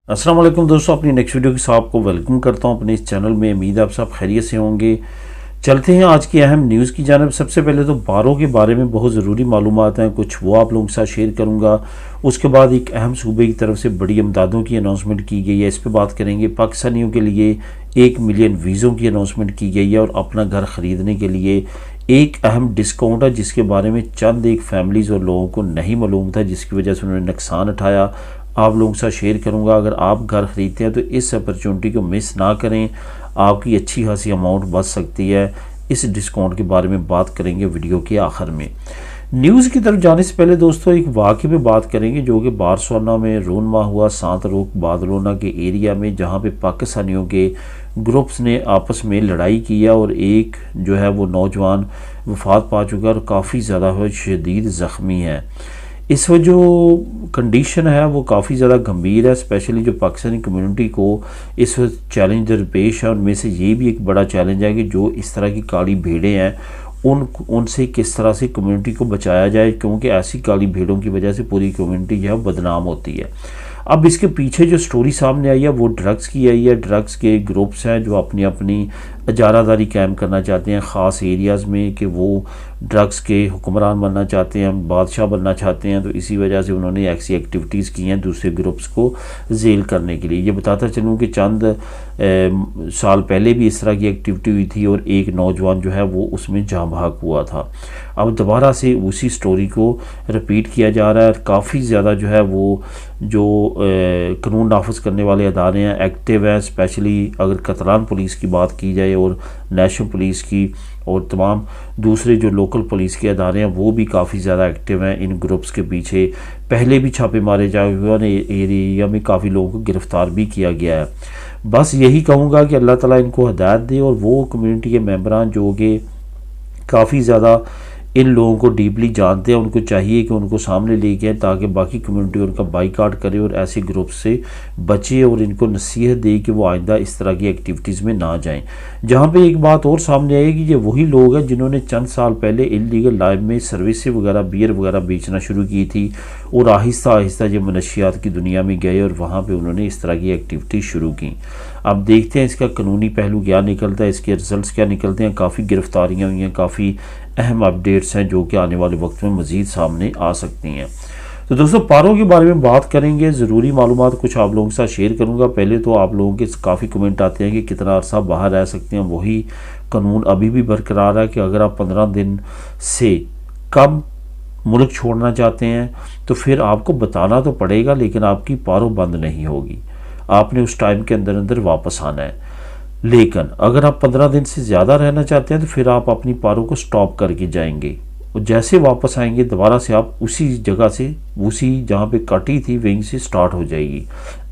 अस्सलाम वालेकुम दोस्तों, अपनी नेक्स्ट वीडियो के साथ आपको वेलकम करता हूं अपने इस चैनल में। उम्मीद है आप सब खैरियत से होंगे। चलते हैं आज की अहम न्यूज़ की जानिब। सबसे पहले तो बारों के बारे में बहुत ज़रूरी मालूमात हैं, कुछ वो आप लोगों के साथ शेयर करूंगा। उसके बाद एक अहम सूबे की तरफ से बड़ी इमदादों की अनाउंसमेंट की गई है, इस पर बात करेंगे। पाकिस्तानियों के लिए 1 मिलियन वीज़ों की अनाउंसमेंट की गई है और अपना घर ख़रीदने के लिए एक अहम डिस्काउंट है जिसके बारे में चंद एक फैमिलीज़ और लोगों को नहीं मालूम था, जिसकी वजह से उन्होंने नुकसान उठाया। आप लोगों के साथ शेयर करूंगा। अगर आप घर ख़रीदते हैं तो इस अपॉर्चुनिटी को मिस ना करें, आपकी अच्छी खासी अमाउंट बच सकती है। इस डिस्काउंट के बारे में बात करेंगे वीडियो के आखिर में। न्यूज़ की तरफ जाने से पहले दोस्तों एक वाक़े पे बात करेंगे जो कि बारसोना में रोनमा हुआ, सांत रोक बादलोना के एरिया में, जहाँ पे पाकिस्तानियों के ग्रुप्स ने आपस में लड़ाई किया और एक जो है वो नौजवान वफात पा चुका और काफ़ी ज़्यादा शदीद ज़ख्मी है। इस वक्त जो कंडीशन है वो काफ़ी ज़्यादा गंभीर है, स्पेशली जो पाकिस्तानी कम्युनिटी को इस वक्त चैलेंज दरपेश है। उनमें से ये भी एक बड़ा चैलेंज है कि जो इस तरह की काली भेड़ें हैं उनसे किस तरह से कम्युनिटी को बचाया जाए, क्योंकि ऐसी काली भेड़ों की वजह से पूरी कम्युनिटी जो है बदनाम होती है। अब इसके पीछे जो स्टोरी सामने आई है वो ड्रग्स की आई है। ड्रग्स के ग्रुप्स हैं जो अपनी अपनी इजारादारी कायम करना चाहते हैं ख़ास एरियाज़ में, कि वो ड्रग्स के हुक्मरान बनना चाहते हैं, बादशाह बनना चाहते हैं। तो इसी वजह से उन्होंने ऐसी एक्टिविटीज़ की हैं दूसरे ग्रुप्स को जेल करने के लिए। ये बताता चलूँ कि चंद साल पहले भी इस तरह की एक्टिविटी हुई थी और एक नौजवान जो है वो उसमें जाँ बहक हुआ था। अब दोबारा से उसी स्टोरी को रिपीट किया जा रहा है। काफ़ी ज़्यादा जो है वो जो कानून नाफिज करने वाले अदारे हैं एक्टिव हैं, स्पेशली अगर कतलान पुलिस की बात की जाए और नेशनल पुलिस की और तमाम दूसरे जो लोकल पुलिस के अदारे हैं वो भी काफ़ी ज़्यादा एक्टिव हैं इन ग्रुप्स के पीछे। पहले भी छापे मारे जा हुए और एरिया में काफ़ी लोगों को गिरफ़्तार भी किया गया है। बस यही कहूँगा कि अल्लाह ताला इनको हिदायत दे और वो कम्युनिटी के मेंबरान जो कि काफ़ी ज़्यादा इन लोगों को डीपली जानते हैं, उनको चाहिए कि उनको सामने लेके आए ताकि बाकी कम्युनिटी उनका बाइकाट करे और ऐसे ग्रुप से बचे और इनको नसीहत दे कि वो आइंदा इस तरह की एक्टिविटीज़ में ना जाएं। जहाँ पे एक बात और सामने आई कि ये वही लोग हैं जिन्होंने चंद साल पहले इलीगल लाइफ में सर्विसेज वगैरह बियर वगैरह बेचना शुरू की थी और आहिस्ता आहिस्ता ये मनशियात की दुनिया में गए और वहाँ पर उन्होंने इस तरह की एक्टिविटी शुरू की। अब देखते हैं इसका कानूनी पहलू क्या निकलता है, इसके रिजल्ट्स क्या निकलते हैं। काफ़ी गिरफ्तारियाँ हुई हैं, काफ़ी अहम अपडेट्स हैं जो कि आने वाले वक्त में मज़ीद सामने आ सकती हैं। तो दोस्तों पारों के बारे में बात करेंगे, ज़रूरी मालूमात कुछ आप लोगों के साथ शेयर करूंगा। पहले तो आप लोगों के काफ़ी कमेंट आते हैं कि कितना अरसा बाहर रह सकते हैं। वही कानून अभी भी बरकरार है कि अगर आप 15 दिन से कम मुल्क छोड़ना चाहते हैं तो फिर आपको बताना तो पड़ेगा, लेकिन आपकी पारों बंद नहीं होगी, आपने उस टाइम के अंदर अंदर वापस आना है। लेकिन अगर आप 15 दिन से ज़्यादा रहना चाहते हैं तो फिर आप अपनी पारों को स्टॉप करके जाएंगे और जैसे वापस आएंगे दोबारा से आप उसी जगह से, उसी जहाँ पे कटी थी वहीं से स्टार्ट हो जाएगी।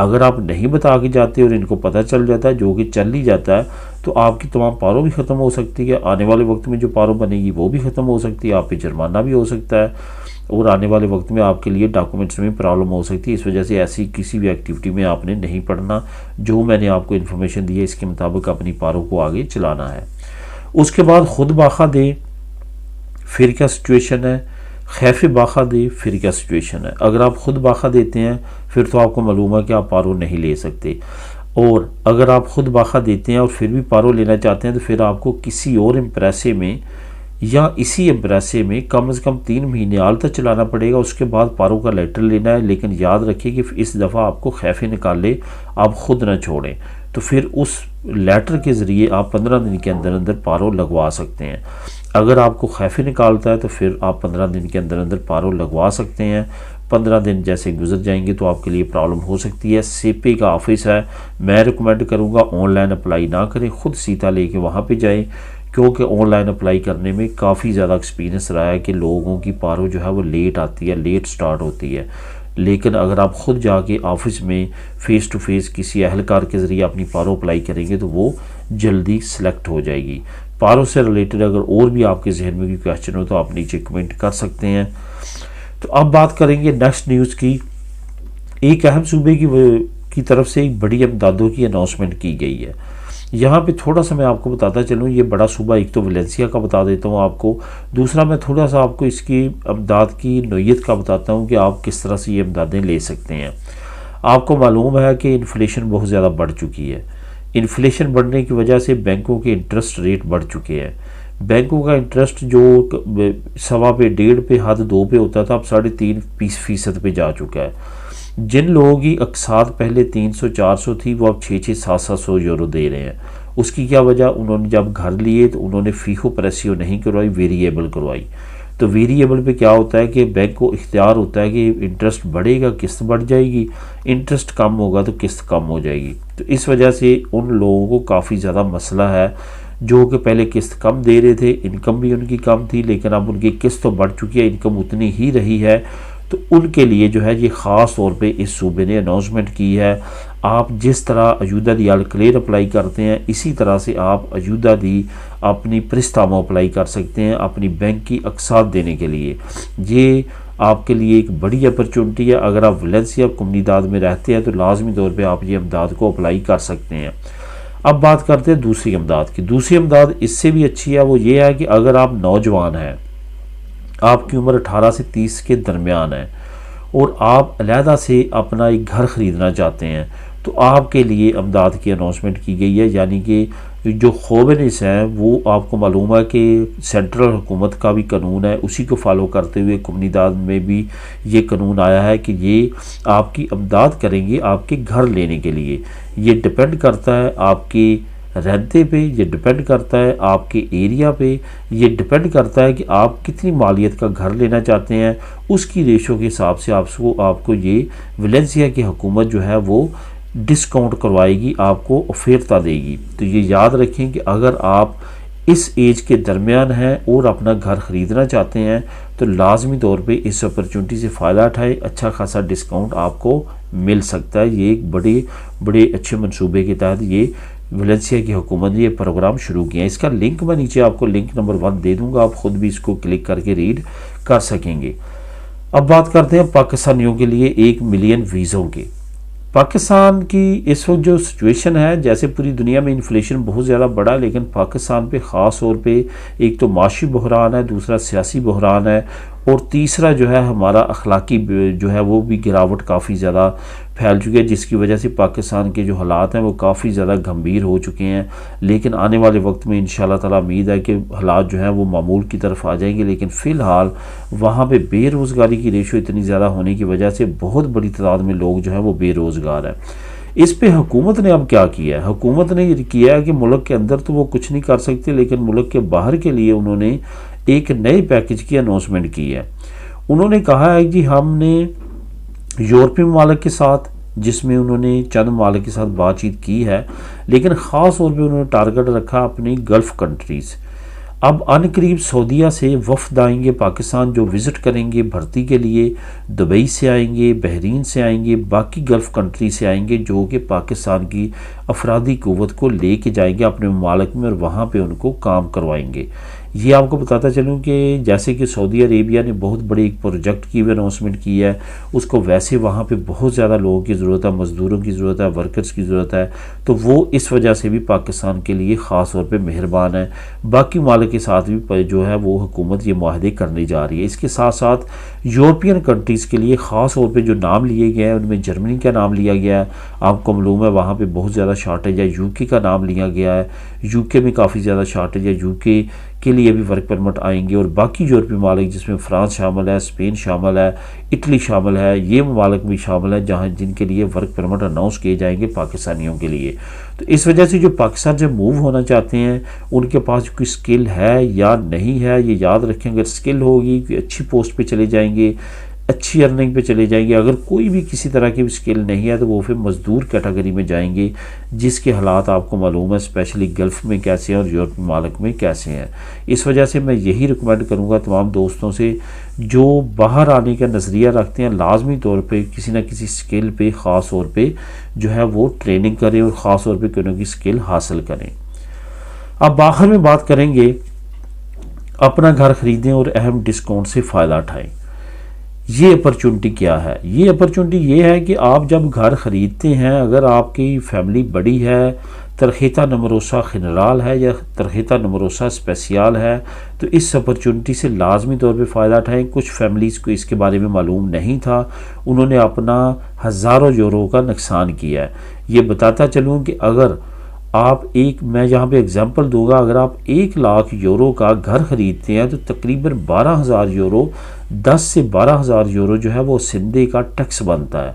अगर आप नहीं बता के जाते और इनको पता चल जाता है, जो कि चल ही जाता है, तो आपकी तमाम पारों भी ख़त्म हो सकती है। आने वाले वक्त में जो पारों बनेगी वो भी ख़त्म हो सकती है, आप पे जुर्माना भी हो सकता है और आने वाले वक्त में आपके लिए डॉक्यूमेंट्स में प्रॉब्लम हो सकती है। इस वजह से ऐसी किसी भी एक्टिविटी में आपने नहीं पढ़ना। जो मैंने आपको इन्फॉर्मेशन दी है इसके मुताबिक अपनी पारों को आगे चलाना है। उसके बाद खुद बाखा दे फिर क्या सिचुएशन है, खैफ बाखा दे फिर क्या सिचुएशन है। अगर आप खुद बाखा देते हैं फिर तो आपको मालूम है कि आप पारों नहीं ले सकते, और अगर आप खुद बाखा देते हैं और फिर भी पारों लेना चाहते हैं तो फिर आपको किसी और एम्प्रेसे में या इसी एम्प्रेसे में कम से कम 3 महीने आल तक चलाना पड़ेगा। उसके बाद पारों का लेटर लेना है, लेकिन याद रखिए कि इस दफ़ा आपको खैफे निकाले, आप खुद ना छोड़ें। तो फिर उस लेटर के ज़रिए आप 15 दिन के अंदर अंदर पारों लगवा सकते हैं। अगर आपको खैफे निकालता है तो फिर आप 15 दिन के अंदर अंदर पारों लगवा सकते हैं। 15 दिन जैसे गुजर जाएंगे तो आपके लिए प्रॉब्लम हो सकती है। सीपी का ऑफिस है, मैं रिकमेंड करूँगा ऑनलाइन अप्लाई ना करें, खुद सीता लेके वहाँ पे जाएं, क्योंकि ऑनलाइन अप्लाई करने में काफ़ी ज़्यादा एक्सपीरियंस रहा है कि लोगों की पारों जो है वो लेट आती है, लेट स्टार्ट होती है। लेकिन अगर आप ख़ुद जाके ऑफिस में फ़ेस टू फेस किसी अहलकार के ज़रिए अपनी पारों अप्लाई करेंगे तो वो जल्दी सेलेक्ट हो जाएगी। पारों से रिलेटेड अगर और भी आपके जहन में कोई क्वेश्चन हो तो आप नीचे कमेंट कर सकते हैं। तो अब बात करेंगे नेक्स्ट न्यूज़ की। एक अहम सूबे की तरफ से एक बड़ी इमदादों की अनाउंसमेंट की गई है। यहाँ पे थोड़ा सा मैं आपको बताता चलूँ, ये बड़ा सूबा एक तो वलेंसिया का बता देता हूँ आपको, दूसरा मैं थोड़ा सा आपको इसकी इमदाद की नोयत का बताता हूँ कि आप किस तरह से ये इमदादें ले सकते हैं। आपको मालूम है कि इन्फ्लेशन बहुत ज़्यादा बढ़ चुकी है। इन्फ्लेशन बढ़ने की वजह से बैंकों के इंटरेस्ट रेट बढ़ चुके हैं। बैंकों का इंटरेस्ट जो 1.25 पे 1.5 पे हद 2 पे होता था, अब 3.5% पे जा चुका है। जिन लोगों की अकसात पहले 300-400 थी, वो अब 600-700 यूरो दे रहे हैं। उसकी क्या वजह, उन्होंने जब घर लिए तो उन्होंने फीहो प्रेसियो नहीं करवाई, वेरिएबल करवाई। तो वेरिएबल पे क्या होता है कि बैंक को इख्तियार होता है कि इंटरेस्ट बढ़ेगा किस्त बढ़ जाएगी, इंटरेस्ट कम होगा तो किस्त कम हो जाएगी। तो इस वजह से उन लोगों को काफ़ी ज़्यादा मसला है जो कि पहले किस्त कम दे रहे थे, इनकम भी उनकी कम थी, लेकिन अब उनकी किस्त तो बढ़ चुकी है, इनकम उतनी ही रही है। तो उनके लिए जो है ये ख़ास तौर पे इस सूबे ने अनाउंसमेंट की है। आप जिस तरह अयूदा दी अलक्लेर अप्लाई करते हैं, इसी तरह से आप अयूदा दी अपनी प्रिस्तामो अप्लाई कर सकते हैं अपनी बैंक की अकसात देने के लिए। ये आपके लिए एक बड़ी अपॉर्चुनिटी है। अगर आप वलेंसिया कोमुनिदाद में रहते हैं तो लाजमी तौर पे आप ये इमदाद को अप्लाई कर सकते हैं। अब बात करते हैं दूसरी इमदाद की। दूसरी इमदाद इससे भी अच्छी है। वो ये है कि अगर आप नौजवान हैं, आपकी उम्र 18 से 30 के दरमियान है और आप अलहदा से अपना एक घर ख़रीदना चाहते हैं, तो आपके लिए इमदाद की अनाउंसमेंट की गई है। यानी कि जो खोबनिस हैं वो आपको मालूम है कि सेंट्रल हुकूमत का भी कानून है, उसी को फॉलो करते हुए कोमुनिदाद में भी ये कानून आया है कि ये आपकी इमदाद करेंगे आपके घर लेने के लिए। ये डिपेंड करता है आपके रेंटे पे, ये डिपेंड करता है आपके एरिया पे, ये डिपेंड करता है कि आप कितनी मालियत का घर लेना चाहते हैं। उसकी रेशो के हिसाब से आपको ये वलेंसिया की हुकूमत जो है वो डिस्काउंट करवाएगी, आपको ऑफेरता देगी। तो ये याद रखें कि अगर आप इस एज के दरमियान हैं और अपना घर ख़रीदना चाहते हैं तो लाजमी तौर पे इस अपॉर्चुनिटी से फ़ायदा उठाएं। अच्छा खासा डिस्काउंट आपको मिल सकता है। ये एक बड़े अच्छे मंसूबे के तहत ये वलेंसिया की हुकूमत ने ये प्रोग्राम शुरू किया है। इसका लिंक मैं नीचे आपको लिंक नंबर 1 दे दूंगा, आप ख़ुद भी इसको क्लिक करके रीड कर सकेंगे। अब बात करते हैं पाकिस्तानियों के लिए 1 मिलियन वीज़ों के। पाकिस्तान की इस वक्त जो सिचुएशन है, जैसे पूरी दुनिया में इन्फ्लेशन बहुत ज़्यादा बढ़ा, लेकिन पाकिस्तान पे ख़ास तौर पे एक तो माशी बहरान है, दूसरा सियासी बहरान है, और तीसरा जो है हमारा अखलाकी जो है वो भी गिरावट काफ़ी ज़्यादा फैल चुकी है, जिसकी वजह से पाकिस्तान के जो हालात हैं वो काफ़ी ज़्यादा गंभीर हो चुके हैं। लेकिन आने वाले वक्त में इंशाल्लाह ताला उम्मीद है कि हालात जो हैं वो मामूल की तरफ आ जाएंगे। लेकिन फ़िलहाल वहाँ पे बेरोज़गारी की रेशो इतनी ज़्यादा होने की वजह से बहुत बड़ी तादाद में लोग जो हैं वो बेरोज़गार हैं। इस पे हुकूमत ने अब क्या किया है? हुकूमत ने ये किया है कि मुल्क के अंदर तो वो कुछ नहीं कर सकते, लेकिन मुल्क के बाहर के लिए उन्होंने एक नए पैकेज की अनाउंसमेंट की है। उन्होंने कहा है कि हमने यूरोपीय ममालिक के साथ, जिसमें उन्होंने चंद ममालिक के साथ बातचीत की है, लेकिन ख़ास तौर पे उन्होंने टारगेट रखा अपनी गल्फ़ कंट्रीज़। अब अनकरीब सऊदीया से वफ़द आएंगे पाकिस्तान, जो विज़िट करेंगे भर्ती के लिए। दुबई से आएंगे, बहरीन से आएंगे, बाकी गल्फ़ कंट्री से आएंगे, जो कि पाकिस्तान की अफरादी क़ुव्वत को ले के जाएंगे अपने ममालिक में और वहाँ पे उनको काम करवाएंगे। ये आपको बताता चलूँ कि जैसे कि सऊदी अरेबिया ने बहुत बड़ी एक प्रोजेक्ट की भी अनाउंसमेंट की है, उसको वैसे वहाँ पे बहुत ज़्यादा लोगों की ज़रूरत है, मज़दूरों की ज़रूरत है, वर्कर्स की ज़रूरत है, तो वो इस वजह से भी पाकिस्तान के लिए ख़ास तौर पे मेहरबान है। बाकी ममालिक के साथ भी जो है वो हुकूमत ये माहदे करने जा रही है। इसके साथ साथ यूरोपियन कंट्रीज़ के लिए ख़ास तौर पर जो नाम लिए गए हैं उनमें जर्मनी का नाम लिया गया है। आपको मालूम है वहाँ पर बहुत ज़्यादा शार्टेज है। यूके का नाम लिया गया है, यूके में काफ़ी ज़्यादा शार्टेज है, यूके के लिए भी वर्क परमिट आएंगे। और बाकी यूरोपीय ममालिक जिसमें फ्रांस शामिल है, स्पेन शामिल है, इटली शामिल है, ये ममालिक भी शामिल है जहाँ जिनके लिए वर्क परमिट अनाउंस किए जाएंगे पाकिस्तानियों के लिए। तो इस वजह से जो पाकिस्तान से मूव होना चाहते हैं उनके पास कोई स्किल है या नहीं है ये याद रखें। अगर स्किल होगी, अच्छी पोस्ट पे चले जाएंगे, अच्छी अर्निंग पे चले जाएंगे। अगर कोई भी किसी तरह की स्किल नहीं है तो वो फिर मज़दूर कैटेगरी में जाएंगे, जिसके हालात आपको मालूम है स्पेशली गल्फ़ में कैसे हैं और यूरोप ममालिक में कैसे हैं। इस वजह से मैं यही रिकमेंड करूँगा तमाम दोस्तों से जो बाहर आने का नज़रिया रखते हैं, लाजमी तौर पर किसी न किसी स्किल पर ख़ास तौर पर जो है वो ट्रेनिंग करें और ख़ास तौर पर कोई न कोई स्किल हासिल करें। अब आखिर में बात करेंगे अपना घर ख़रीदें और अहम डिस्काउंट से फ़ायदा उठाएँ। ये अपॉर्चुनिटी क्या है? ये अपॉर्चुनिटी ये है कि आप जब घर ख़रीदते हैं, अगर आपकी फैमिली बड़ी है, तरहीता नमरोसा जनरल है या तरहीता नमरोसा स्पेशल है, तो इस अपॉर्चुनिटी से लाजमी तौर पे फ़ायदा उठाएं। कुछ फैमिलीज़ को इसके बारे में मालूम नहीं था, उन्होंने अपना हज़ारों यूरो का नुकसान किया है। ये बताता चलूँ कि अगर आप मैं यहाँ पे एग्जांपल दूंगा, अगर आप 1 लाख यूरो का घर ख़रीदते हैं तो तकरीबन 12,000 यूरो, 10 से 12,000 यूरो जो है वो सिंधे का टैक्स बनता है।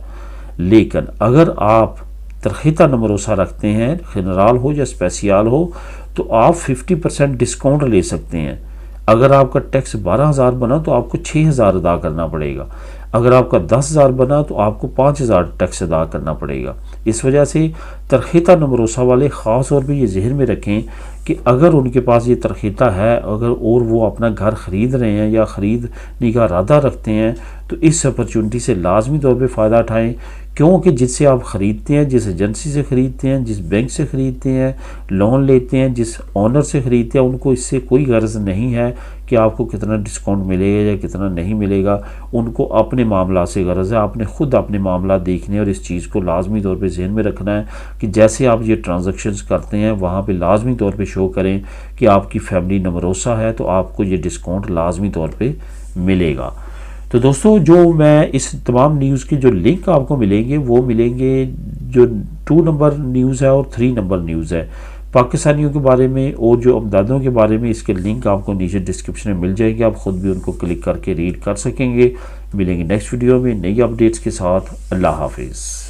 लेकिन अगर आप तरहीता नमरोसा रखते हैं, जनरल हो या स्पेशल हो, तो आप 50% डिस्काउंट ले सकते हैं। अगर आपका टैक्स 12,000 बना तो आपको 6,000 अदा करना पड़ेगा। अगर आपका 10,000 बना तो आपको 5,000 टैक्स अदा करना पड़ेगा। इस वजह से तरहीता नमरोसा वाले ख़ास तौर पे ये जहन में रखें कि अगर उनके पास ये तरहीता है, अगर और वो अपना घर ख़रीद रहे हैं या ख़रीदने का इरादा रखते हैं, तो इस अपॉर्चुनिटी से लाजमी तौर पे फ़ायदा उठाएँ। क्योंकि जिससे आप ख़रीदते हैं, जिस एजेंसी से ख़रीदते हैं, जिस बैंक से ख़रीदते हैं, लोन लेते हैं, जिस ऑनर से ख़रीदते हैं, उनको इससे कोई गर्ज नहीं है कि आपको कितना डिस्काउंट मिलेगा या कितना नहीं मिलेगा। उनको अपने मामला से गर्ज है। आपने ख़ुद अपने मामला देखने और इस चीज़ को लाजमी तौर पे जहन में रखना है कि जैसे आप ये ट्रांजैक्शंस करते हैं वहाँ पे लाजमी तौर पे शो करें कि आपकी फैमिली नमरोसा है, तो आपको ये डिस्काउंट लाजमी तौर पे मिलेगा। तो दोस्तों, जो मैं इस तमाम न्यूज़ के जो लिंक आपको मिलेंगे वो मिलेंगे, जो 2 नंबर न्यूज़ है और 3 नंबर न्यूज़ है पाकिस्तानियों के बारे में, और जो अमदादों के बारे में, इसके लिंक आपको नीचे डिस्क्रिप्शन में मिल जाएंगे। आप ख़ुद भी उनको क्लिक करके रीड कर सकेंगे। मिलेंगे नेक्स्ट वीडियो में नई अपडेट्स के साथ। अल्लाह हाफिज़।